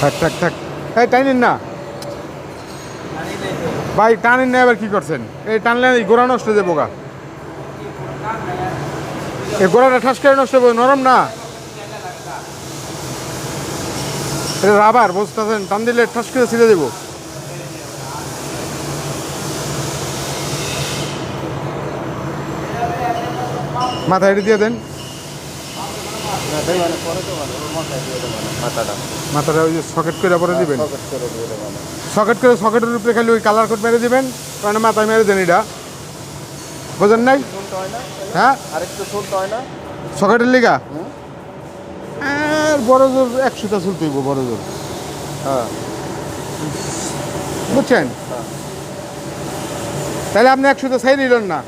থাক থাক থাক, এই টাইনেন না ভাই, টানেন না। এবার কি করছেন? এই টানলে এই গোড়া নষ্ট হয়ে যাবো গা। এই গোড়াটা ঠাস করে নষ্ট হবে, নরম না। এটা রাবার, বুঝতেছেন? টান দিলে ঠাস করে ছিঁড়ে দেবো। মাথা এটি দিয়ে দেন। মাথাটা ওই যে সকেট করে পরে দিবেন। সকেট করে সকেটের উপরে খালি ওই কালার কোড মেরে দিবেন, কারণ মাথায় মেরে দেন। এটা বোঝেন নাই? হ্যাঁ, সকেটের লিগা বড় জোর 100টা চলতে হইব, বড় জোর। হ্যাঁ, বুঝছেন? তাহলে আপনি 100টা ছাই নিলেন না।